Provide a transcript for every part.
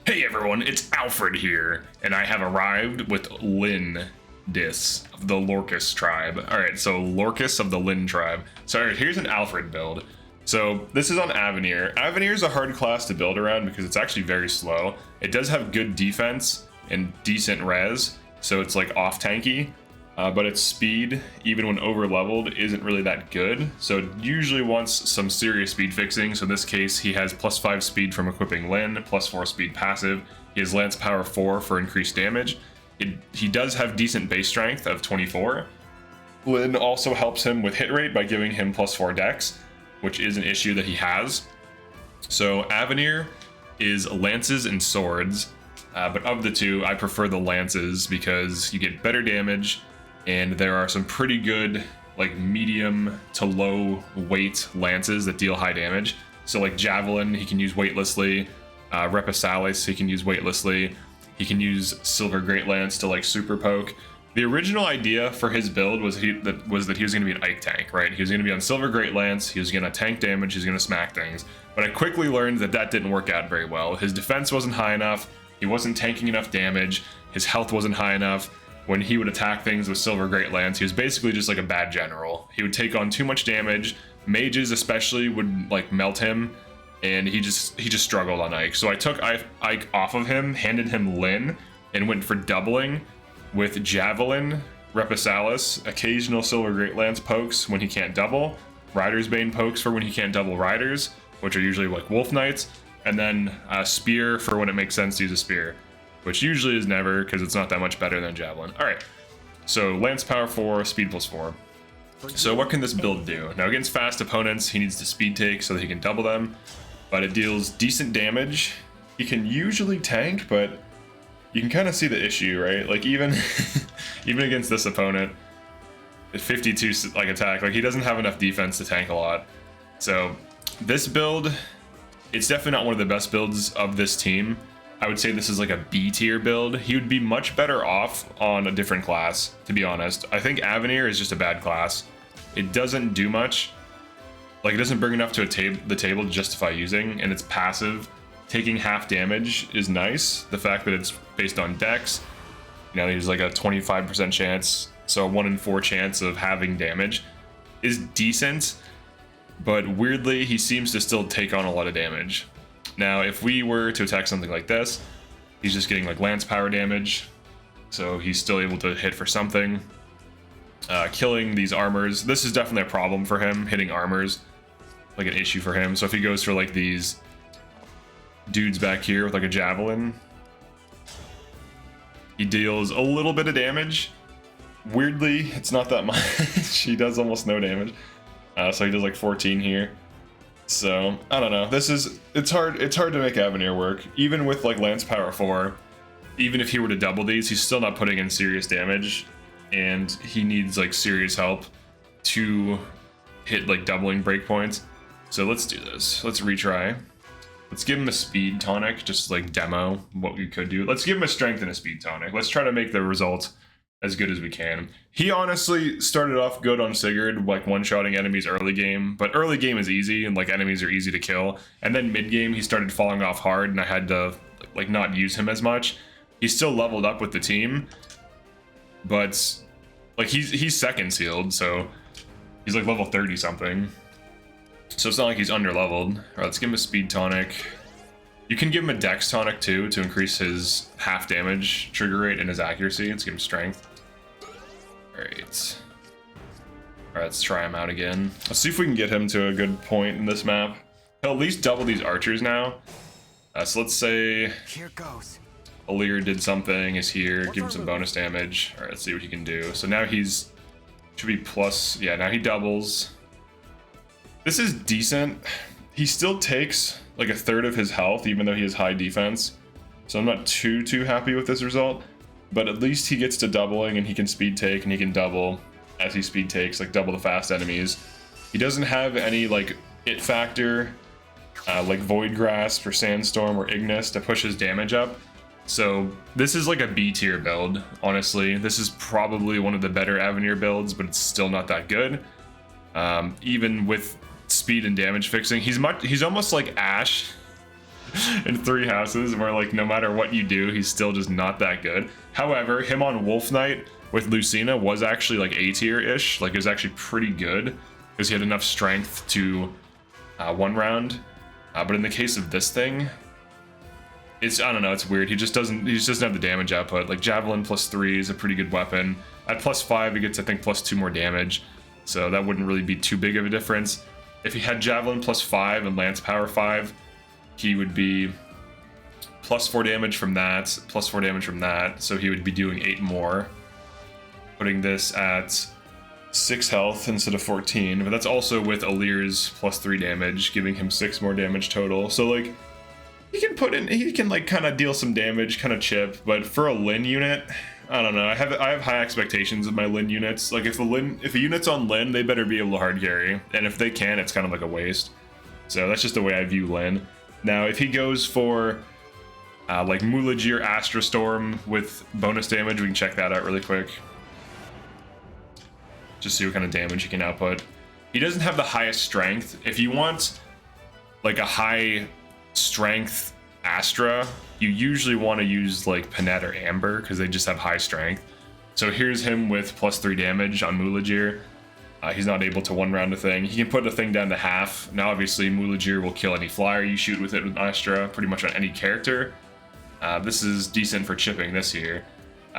Hey everyone, it's Alfred here, and I have arrived with Lyn Dis of the Lorcus tribe. Alright, so Lorcus of the Lyn tribe. So alright, here's an Alfred build. So this is on Avenir. Avenir is a hard class to build around because it's actually very slow. It does have good defense and decent res, so it's like off tanky. But its speed, even when over leveled, isn't really that good. So it usually wants some serious speed fixing. So in this case, he has +5 speed from equipping Lyn, +4 speed passive. He has Lance Power 4 for increased damage. He does have decent base strength of 24. Lyn also helps him with hit rate by giving him +4 dex, which is an issue that he has. So Avenir is lances and swords, but of the two, I prefer the lances because you get better damage. And there are some pretty good, like, medium to low weight lances that deal high damage. So, like, Javelin, he can use weightlessly. Repisalis, he can use weightlessly. He can use Silver Great Lance to, like, super poke. The original idea for his build was that he was going to be an Ike tank, right? He was going to be on Silver Great Lance. He was going to tank damage. He was going to smack things. But I quickly learned that that didn't work out very well. His defense wasn't high enough. He wasn't tanking enough damage. His health wasn't high enough. When he would attack things with Silver Great Lance, he was basically just like a bad general. He would take on too much damage. Mages especially would like melt him, and he just struggled on Ike. So I took Ike off of him, handed him Lyn, and went for doubling with Javelin, Repisalis, occasional Silver Great Lance pokes when he can't double, Rider's Bane pokes for when he can't double Riders, which are usually like Wolf Knights, and then Spear for when it makes sense to use a Spear, which usually is never because it's not that much better than Javelin. All right, so Lance Power 4, Speed +4. So what can this build do? Now against fast opponents, he needs to speed take so that he can double them, but it deals decent damage. He can usually tank, but you can kind of see the issue, right? Like even against this opponent, at 52 like attack, like he doesn't have enough defense to tank a lot. So this build, it's definitely not one of the best builds of this team. I would say this is like a B tier build. He would be much better off on a different class, to be honest. I think Avenir is just a bad class. It doesn't do much. Like, it doesn't bring enough to the table to justify using, and it's passive. Taking half damage is nice. The fact that it's based on dex, you know, there's like a 25% chance, so a 1 in 4 chance of having damage is decent, but weirdly, he seems to still take on a lot of damage. Now, if we were to attack something like this, he's just getting like lance power damage, so he's still able to hit for something. Killing these armors, this is definitely a problem for him, hitting armors, like an issue for him. So if he goes for like these dudes back here with like a javelin, he deals a little bit of damage. Weirdly, it's not that much. He does almost no damage. So he does like 14 here. So I don't know. It's hard to make Avenir work. Even with like Lance Power 4, even if he were to double these, he's still not putting in serious damage, and he needs like serious help to hit like doubling breakpoints. So let's do this. Let's retry. Let's give him a speed tonic, just like demo what we could do. Let's give him a strength and a speed tonic. Let's try to make the result as good as we can. He honestly started off good on Sigurd, like one-shotting enemies early game, but early game is easy and like enemies are easy to kill. And then mid game he started falling off hard, and I had to like not use him as much. He's still leveled up with the team, but like he's second sealed, so he's like level 30 something. So it's not like he's under leveled. All right, let's give him a speed tonic. You can give him a dex tonic too to increase his half damage trigger rate and his accuracy. Let's give him strength. Alright. Alright, let's try him out again. Let's see if we can get him to a good point in this map. He'll at least double these archers now. So let's say here goes. Alir did something, is here, give him some bonus damage. Alright, let's see what he can do. So now he's should be plus, yeah, now he doubles. This is decent. He still takes like a third of his health, even though he has high defense. So I'm not too happy with this result, but at least he gets to doubling, and he can speed take, and he can double as he speed takes, like double the fast enemies. He doesn't have any like it factor, like Void Grasp or Sandstorm or Ignis to push his damage up. So this is like a B tier build, honestly. This is probably one of the better Avenir builds, but it's still not that good. Even with speed and damage fixing, he's almost like Ashe in 3 houses, where like no matter what you do, he's still just not that good. However, him on Wolf Knight with Lucina was actually like A tier-ish. Like it was actually pretty good because he had enough strength to 1 round. But in the case of this thing, I don't know, it's weird. He just doesn't have the damage output. Like Javelin +3 is a pretty good weapon. At +5, he gets, I think, +2 more damage. So that wouldn't really be too big of a difference. If he had Javelin +5 and Lance Power 5, he would be +4 damage from that, +4 damage from that. So he would be doing 8 more. Putting this at 6 health instead of 14. But that's also with Alir's +3 damage, giving him 6 more damage total. So like, he can like kind of deal some damage, kind of chip, but for a Lyn unit, I don't know. I have high expectations of my Lyn units. Like if a unit's on Lyn, they better be able to hard carry, and if they can, it's kind of like a waste. So that's just the way I view Lyn. Now, if he goes for like Mulagir Astra Storm with bonus damage, we can check that out really quick. Just see what kind of damage he can output. He doesn't have the highest strength. If you want like a high strength Astra, you usually want to use like Panette or Amber because they just have high strength. So here's him with +3 damage on Mulagir. He's not able to 1 round a thing. He can put the thing down to half. Now obviously Mulagir will kill any flyer you shoot with it with Astra, pretty much on any character. This is decent for chipping this here.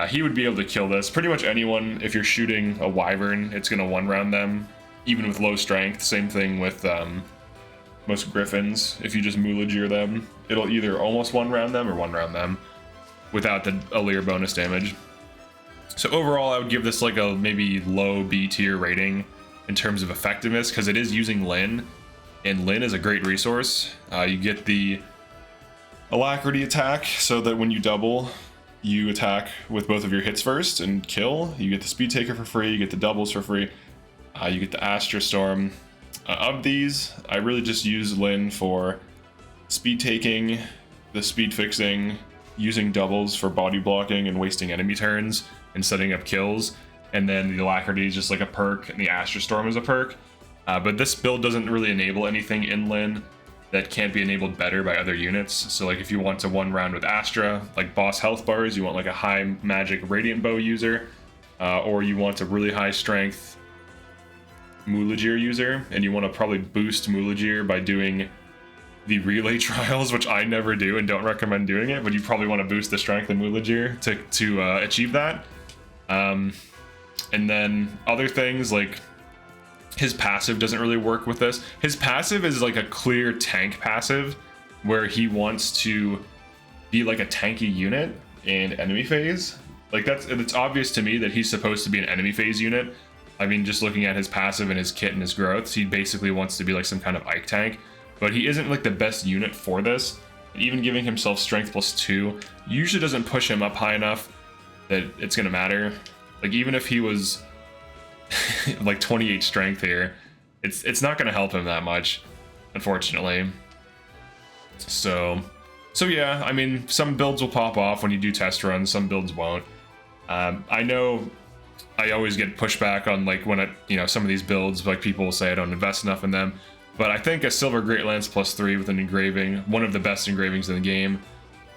He would be able to kill this. Pretty much anyone, if you're shooting a Wyvern, it's going to 1 round them, even with low strength. Same thing with most Griffins. If you just Mulagir them, it'll either almost 1 round them or 1 round them without the Alir bonus damage. So overall, I would give this like a maybe low B tier rating in terms of effectiveness, because it is using Lyn, and Lyn is a great resource. You get the Alacrity attack, so that when you double, you attack with both of your hits first and kill. You get the Speed Taker for free, you get the doubles for free, you get the Astra Storm. Of these, I really just use Lyn for speed taking, the speed fixing, using doubles for body blocking and wasting enemy turns and setting up kills, and then the Alacrity is just like a perk, and the Astra Storm is a perk. But this build doesn't really enable anything in Lyn that can't be enabled better by other units. So like if you want to 1 round with Astra, like boss health bars, you want like a high magic Radiant Bow user, or you want a really high strength Mulagir user, and you want to probably boost Mulagir by doing the relay trials, which I never do and don't recommend doing it, but you probably want to boost the strength of Mulagir to achieve that. And then other things like his passive doesn't really work with this. His passive is like a clear tank passive where he wants to be like a tanky unit in enemy phase. Like it's obvious to me that he's supposed to be an enemy phase unit. I mean, just looking at his passive and his kit and his growths, he basically wants to be like some kind of Ike tank, but he isn't like the best unit for this. And even giving himself strength +2 usually doesn't push him up high enough that it's gonna matter. Like even if he was like 28 strength here, it's not gonna help him that much, unfortunately. So yeah, I mean, some builds will pop off when you do test runs, some builds won't. I know I always get pushback on like when some of these builds, like people will say I don't invest enough in them, but I think a Silver Great Lance +3 with an engraving, one of the best engravings in the game,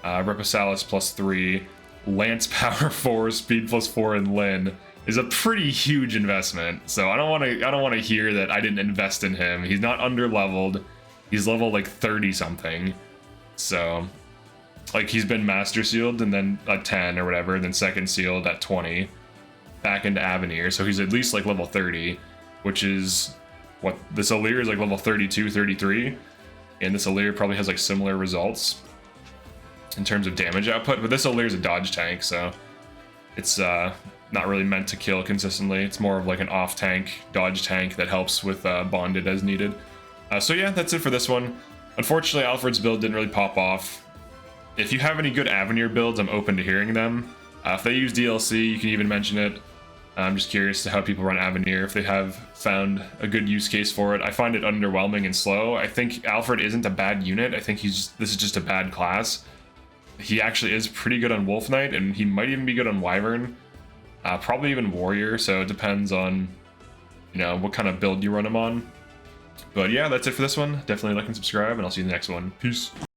Reposalis +3, Lance Power 4, Speed +4, and Lyn is a pretty huge investment. So I don't want to hear that I didn't invest in him. He's not under-leveled. He's level like 30 something. So like he's been Master Sealed and then at 10 or whatever, and then second sealed at 20. Back into Avenir, so he's at least like level 30, which is what this Alir is like level 32, 33, and this Alir probably has like similar results in terms of damage output, but this Alir is a dodge tank, so it's not really meant to kill consistently. It's more of like an off tank, dodge tank that helps with bonded as needed. So yeah, that's it for this one. Unfortunately, Alfred's build didn't really pop off. If you have any good Avenir builds, I'm open to hearing them. If they use DLC, you can even mention it. I'm just curious to how people run Avenir, if they have found a good use case for it. I find it underwhelming and slow. I think Alfred isn't a bad unit. I think this is just a bad class. He actually is pretty good on Wolf Knight, and he might even be good on Wyvern. Probably even Warrior, so it depends on, what kind of build you run him on. But yeah, that's it for this one. Definitely like and subscribe, and I'll see you in the next one. Peace.